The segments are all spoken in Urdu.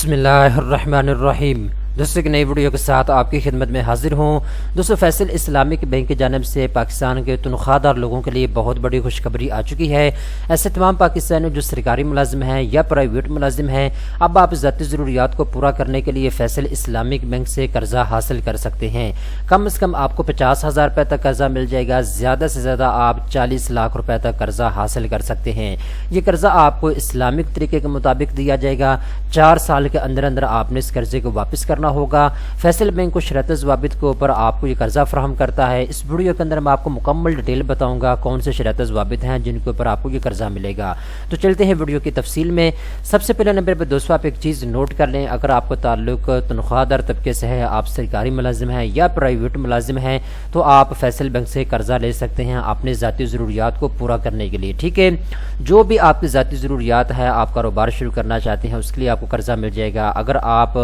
بسم اللہ الرحمن الرحیم۔ دوستوں، ایک نئی ویڈیو کے ساتھ آپ کی خدمت میں حاضر ہوں۔ دوستوں، فیصل اسلامک بینک کی جانب سے پاکستان کے تنخواہ دار لوگوں کے لیے بہت بڑی خوشخبری آ چکی ہے۔ ایسے تمام پاکستانی جو سرکاری ملازم ہیں یا پرائیویٹ ملازم ہیں، اب آپ ذاتی ضروریات کو پورا کرنے کے لیے فیصل اسلامک بینک سے قرضہ حاصل کر سکتے ہیں۔ کم از کم آپ کو 50,000 روپے تک قرضہ مل جائے گا، زیادہ سے زیادہ آپ 40 لاکھ روپے تک قرضہ حاصل کر سکتے ہیں۔ یہ قرضہ آپ کو اسلامک طریقے کے مطابق دیا جائے گا۔ 4 سال کے اندر اندر آپ نے اس قرضے کو واپس کرنا ہوگا۔ فیصل بینک کو شرط ضوابط کے اوپر آپ کو یہ قرضہ فراہم کرتا ہے۔ اس ویڈیو کے اندر میں آپ کو مکمل ڈیٹیل بتاؤں گا کون سے شرط ضوابط ہیں جن کے اوپر آپ کو یہ قرضہ ملے گا۔ تو چلتے ہیں ویڈیو کی تفصیل میں۔ سب سے پہلے نمبر پہ دوستو آپ ایک چیز نوٹ کر لیں، اگر آپ کو تعلق تنخواہ دار طبقے سے ہے، آپ سرکاری ملازم ہیں یا پرائیویٹ ملازم ہیں، تو آپ فیصل بینک سے قرضہ لے سکتے ہیں اپنے ذاتی ضروریات کو پورا کرنے کے لیے، ٹھیک ہے۔ جو بھی آپ کی ذاتی ضروریات ہے، آپ کاروبار شروع کرنا چاہتے ہیں، اس کے لیے آپ کو قرضہ مل جائے گا۔ اگر آپ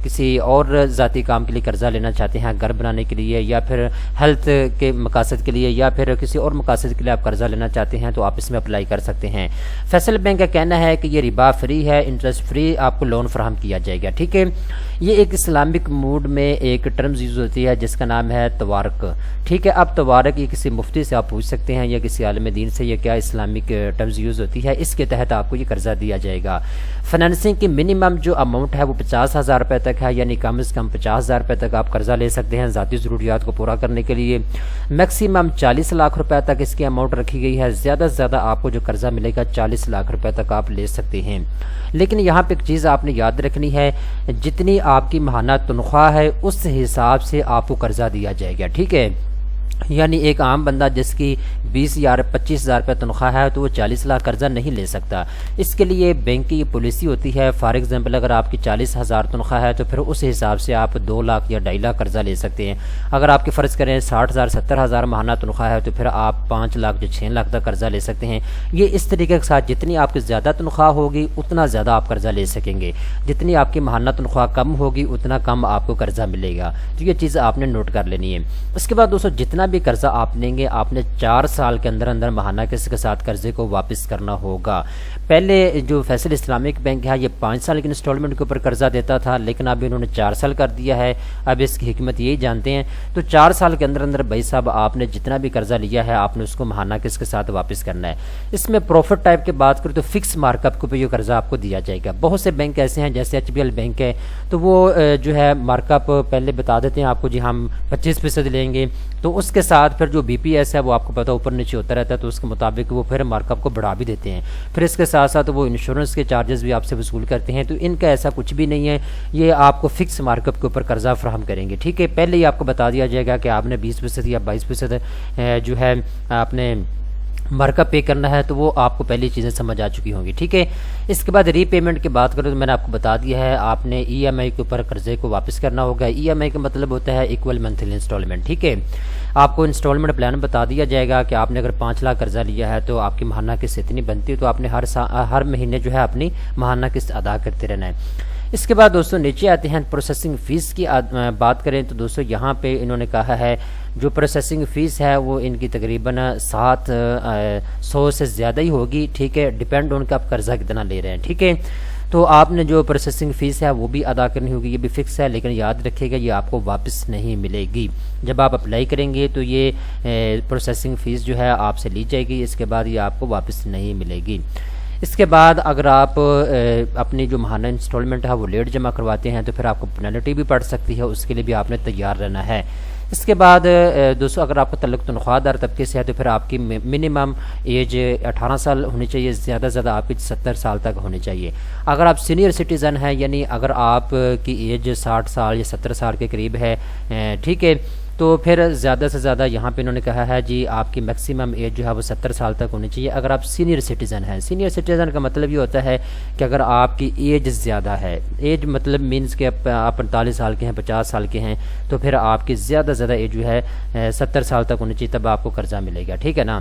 کسی اور ذاتی کام کے لیے قرضہ لینا چاہتے ہیں، گھر بنانے کے لیے یا پھر ہیلتھ کے مقاصد کے لیے یا پھر کسی اور مقاصد کے لیے آپ قرضہ لینا چاہتے ہیں، تو آپ اس میں اپلائی کر سکتے ہیں۔ فیصل بینک کا کہنا ہے کہ یہ ربا فری ہے، انٹرسٹ فری آپ کو لون فراہم کیا جائے گا، ٹھیک ہے۔ یہ ایک اسلامک موڈ میں ایک ٹرمز یوز ہوتی ہے جس کا نام ہے توارق، ٹھیک ہے۔ اب توارق یہ کسی مفتی سے آپ پوچھ سکتے ہیں یا کسی عالم دین سے، یہ کیا اسلامک ٹرمز یوز ہوتی ہے، اس کے تحت آپ کو یہ قرضہ دیا جائے گا۔ فائنانسنگ کی منیمم جو اماؤنٹ ہے وہ 50,000 روپے تک ہے، یعنی کم از کم 50,000 روپے تک آپ قرضہ لے سکتے ہیں ذاتی ضروریات کو پورا کرنے کے لیے۔ میکسیمم 40 لاکھ روپے تک اس کی اماؤنٹ رکھی گئی ہے، زیادہ سے زیادہ آپ کو جو قرضہ ملے گا 40 لاکھ روپے تک آپ لے سکتے ہیں۔ لیکن یہاں پہ ایک چیز آپ نے یاد رکھنی ہے، جتنی آپ کی ماہانہ تنخواہ ہے اس حساب سے آپ کو قرضہ دیا جائے گا، ٹھیک ہے۔ یعنی ایک عام بندہ جس کی 20 یا 25,000 روپے تنخواہ ہے تو وہ 40 لاکھ قرضہ نہیں لے سکتا۔ اس کے لیے بینک کی یہ پالیسی ہوتی ہے، فار ایگزامپل اگر آپ کی 40,000 تنخواہ ہے تو پھر اس حساب سے آپ 2 لاکھ یا 2.5 لاکھ قرضہ لے سکتے ہیں۔ اگر آپ کی فرض کریں 60,000 70,000 ماہانہ تنخواہ ہے تو پھر آپ 5 لاکھ یا 6 لاکھ تک قرضہ لے سکتے ہیں۔ یہ اس طریقے کے ساتھ جتنی آپ کی زیادہ تنخواہ ہوگی اتنا زیادہ آپ قرضہ لے سکیں گے، جتنی آپ کی ماہانہ تنخواہ کم ہوگی اتنا کم آپ کو قرضہ ملے گا۔ تو یہ چیز آپ نے نوٹ کر لینی ہے۔ اس کے بعد دوستو، جتنا بھی قرضہ آپ لیں گے آپ نے 4 سال کے اندر اندر ماہانہ قسط کے ساتھ قرضے کو واپس کرنا ہوگا۔ پہلے جو فیصل اسلامک بینک ہے یہ 5 سال کی انسٹالمنٹ کے اوپر قرضہ دیتا تھا، لیکن اب انہوں نے 4 سال کر دیا ہے۔ اب اس کی حکمت یہی جانتے ہیں، تو 4 سال کے اندر اندر بھائی صاحب آپ نے جتنا بھی قرضہ لیا ہے آپ نے اس کو ماہانہ قسط کے ساتھ واپس کرنا ہے۔ اس میں پروفٹ ٹائپ کی بات کریں تو فکس مارک اپ کے اوپر یہ قرضہ آپ کو دیا جائے گا۔ بہت سے بینک ایسے ہیں جیسے HBL بینک ہے، تو وہ جو ہے مارک اپ پہلے بتا دیتے ہیں آپ کو، جی ہم 25% لیں گے، تو اس کے ساتھ پھر جو BPS ہے وہ آپ کو پتہ اوپر نیچے ہوتا رہتا ہے، تو اس کے مطابق وہ پھر مارک اپ کو بڑھا بھی دیتے ہیں۔ پھر اس کے ساتھ ساتھ وہ انشورنس کے چارجز بھی آپ سے وصول کرتے ہیں، تو ان کا ایسا کچھ بھی نہیں ہے، یہ آپ کو فکس مارک اپ کے اوپر قرضہ فراہم کریں گے، ٹھیک ہے۔ پہلے ہی آپ کو بتا دیا جائے گا کہ آپ نے 20% یا 22% جو ہے آپ نے مارک اپ پے کرنا ہے، تو وہ آپ کو پہلی چیزیں سمجھ آ چکی ہوں گی، ٹھیک ہے۔ اس کے بعد ری پیمنٹ کی بات کریں تو میں نے آپ کو بتا دیا ہے، آپ نے EMI کے اوپر قرضے کو واپس کرنا ہوگا۔ EMI کا مطلب ہوتا ہے ایکول منتھلی انسٹالمنٹ، ٹھیک ہے۔ آپ کو انسٹالمنٹ پلان بتا دیا جائے گا کہ آپ نے اگر 5 لاکھ قرضہ لیا ہے تو آپ کی ماہانہ قسط اتنی بنتی ہے، تو آپ نے ہر مہینے جو ہے اپنی ماہانہ قسط ادا کرتے رہنا ہے۔ اس کے بعد دوستو نیچے آتے ہیں پروسیسنگ فیس کی بات کریں تو دوستو یہاں پہ انہوں نے کہا ہے جو پروسیسنگ فیس ہے وہ ان کی تقریباً 700 سے زیادہ ہی ہوگی، ٹھیک ہے، ڈیپینڈ ان کا آپ قرضہ کتنا لے رہے ہیں، ٹھیک ہے۔ تو آپ نے جو پروسیسنگ فیس ہے وہ بھی ادا کرنی ہوگی، یہ بھی فکس ہے، لیکن یاد رکھیے گا یہ آپ کو واپس نہیں ملے گی۔ جب آپ اپلائی کریں گے تو یہ پروسیسنگ فیس جو ہے آپ سے لی جائے گی، اس کے بعد یہ آپ کو واپس نہیں ملے گی۔ اس کے بعد اگر آپ اپنی جو ماہانہ انسٹالمنٹ ہے وہ لیٹ جمع کرواتے ہیں تو پھر آپ کو پینلٹی بھی پڑ سکتی ہے، اس کے لیے بھی آپ نے تیار رہنا ہے۔ اس کے بعد دوستو اگر آپ کا تعلق تنخواہ دار طبقے سے ہے تو پھر آپ کی منیمم ایج 18 سال ہونی چاہیے، زیادہ سے زیادہ آپ کی 70 سال تک ہونی چاہیے۔ اگر آپ سینئر سٹیزن ہیں، یعنی اگر آپ کی ایج 60 سال یا 70 سال کے قریب ہے، ٹھیک ہے، تو پھر زیادہ سے زیادہ یہاں پہ انہوں نے کہا ہے جی آپ کی میکسیمم ایج جو ہے وہ 70 سال تک ہونی چاہیے اگر آپ سینئر سٹیزن ہیں۔ سینئر سٹیزن کا مطلب یہ ہوتا ہے کہ اگر آپ کی ایج زیادہ ہے، ایج مطلب مینس کہ آپ 45 سال کے ہیں، 50 سال کے ہیں، تو پھر آپ کی زیادہ سے زیادہ ایج جو ہے 70 سال تک ہونی چاہیے، تب آپ کو قرضہ ملے گا، ٹھیک ہے نا۔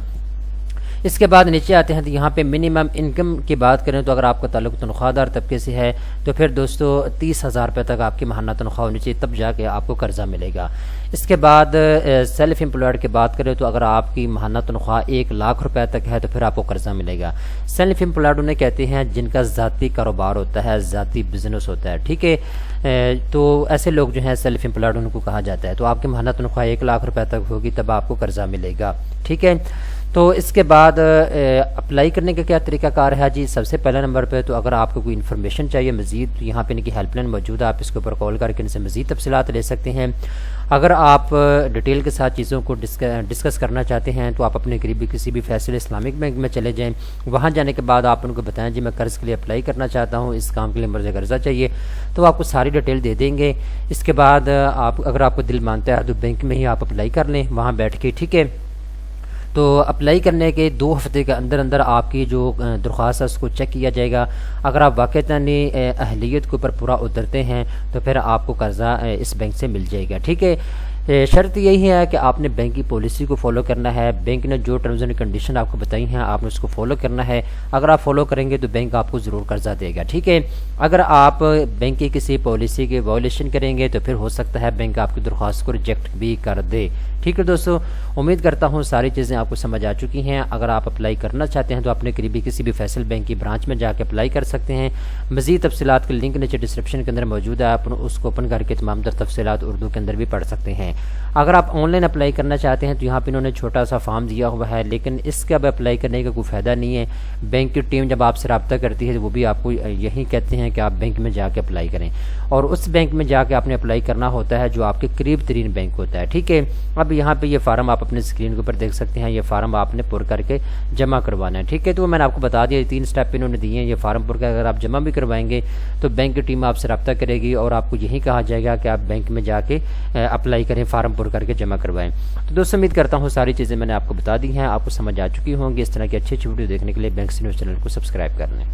اس کے بعد نیچے آتے ہیں تو یہاں پہ منیمم انکم کی بات کریں تو اگر آپ کا تعلق تنخواہ دار طبقے سے ہے تو پھر دوستو 30,000 روپے تک آپ کی ماہانہ تنخواہ ہونی چاہیے، تب جا کے آپ کو قرضہ ملے گا۔ اس کے بعد سیلف امپلائڈ کی بات کریں تو اگر آپ کی ماہانہ تنخواہ 1,00,000 روپے تک ہے تو پھر آپ کو قرضہ ملے گا۔ سیلف امپلائڈ انہیں کہتے ہیں جن کا ذاتی کاروبار ہوتا ہے، ذاتی بزنس ہوتا ہے، ٹھیک ہے، تو ایسے لوگ جو ہیں سیلف امپلائڈ ان کو کہا جاتا ہے۔ تو آپ کی ماہانہ تنخواہ 1,00,000 روپے تک ہوگی تب آپ کو قرضہ ملے گا، ٹھیک ہے۔ تو اس کے بعد اپلائی کرنے کا کیا طریقہ کار ہے جی؟ سب سے پہلے نمبر پہ تو اگر آپ کو کوئی انفارمیشن چاہیے مزید تو یہاں پہ ان کی ہیلپ لائن موجود ہے، آپ اس کے اوپر کال کر کے ان سے مزید تفصیلات لے سکتے ہیں۔ اگر آپ ڈیٹیل کے ساتھ چیزوں کو ڈسکس کرنا چاہتے ہیں تو آپ اپنے قریبی کسی بھی فیصل اسلامک بینک میں چلے جائیں، وہاں جانے کے بعد آپ ان کو بتائیں جی میں قرض کے لیے اپلائی کرنا چاہتا ہوں، اس کام کے لیے مجھے قرضہ چاہیے، تو آپ کو ساری ڈیٹیل دے دیں گے۔ اس کے بعد اگر آپ کو دل مانتا ہے تو بینک میں ہی آپ اپلائی کر لیں وہاں بیٹھ کے، ٹھیک ہے۔ تو اپلائی کرنے کے 2 ہفتے کے اندر اندر آپ کی جو درخواست ہے اس کو چیک کیا جائے گا۔ اگر آپ واقعتاً اہلیت کے اوپر پورا اترتے ہیں تو پھر آپ کو قرضہ اس بینک سے مل جائے گا، ٹھیک ہے۔ شرط یہی ہے کہ آپ نے بینک کی پالیسی کو فالو کرنا ہے، بینک نے جو ٹرمز اینڈ کنڈیشن آپ کو بتائی ہیں آپ نے اس کو فالو کرنا ہے۔ اگر آپ فالو کریں گے تو بینک آپ کو ضرور قرضہ دے گا، ٹھیک ہے۔ اگر آپ بینک کی کسی پالیسی کے وائلیشن کریں گے تو پھر ہو سکتا ہے بینک آپ کی درخواست کو ریجیکٹ بھی کر دے، ٹھیک ہے دوستو۔ امید کرتا ہوں ساری چیزیں آپ کو سمجھ آ چکی ہیں۔ اگر آپ اپلائی کرنا چاہتے ہیں تو اپنے قریبی کسی بھی فیصل بینک کی برانچ میں جا کے اپلائی کر سکتے ہیں۔ مزید تفصیلات کے لنک نیچے ڈسکرپشن کے اندر موجود ہے، آپ اس کو اوپن کر کے تمام تر تفصیلات اردو کے اندر بھی پڑھ سکتے ہیں۔ اگر آپ آن لائن اپلائی کرنا چاہتے ہیں تو یہاں پہ انہوں نے چھوٹا سا فارم دیا ہوا ہے، لیکن اس کا اب اپلائی کرنے کا کوئی فائدہ نہیں ہے۔ بینک کی ٹیم جب آپ سے رابطہ کرتی ہے وہ بھی آپ کو یہی کہتے ہیں کہ آپ بینک میں جا کے اپلائی کریں، اور اس بینک میں جا کے آپ نے اپلائی کرنا ہوتا ہے جو آپ کے قریب ترین بینک ہوتا ہے، ٹھیک ہے۔ اب یہاں پہ یہ فارم آپ اپنے اسکرین کے اوپر دیکھ سکتے ہیں، یہ فارم آپ نے پر کر کے جمع کروانا ہے، ٹھیک ہے۔ تو میں نے آپ کو بتا دیا 3 سٹیپ انہوں نے دیے ہیں، یہ فارم پر کر اگر آپ جمع بھی کروائیں گے تو بینک کی ٹیم آپ سے رابطہ کرے گی اور آپ کو یہی کہا جائے گا کہ آپ بینک میں جا کے اپلائی کریں، فارم پر کر کے جمع کروائیں۔ تو دوستو امید کرتا ہوں ساری چیزیں میں نے آپ کو بتا دی ہیں، آپ کو سمجھ آ چکی ہوں گی۔ اس طرح کی اچھی ویڈیو دیکھنے کے لیے بینکس نیوز چینل کو سبسکرائب کر لیں۔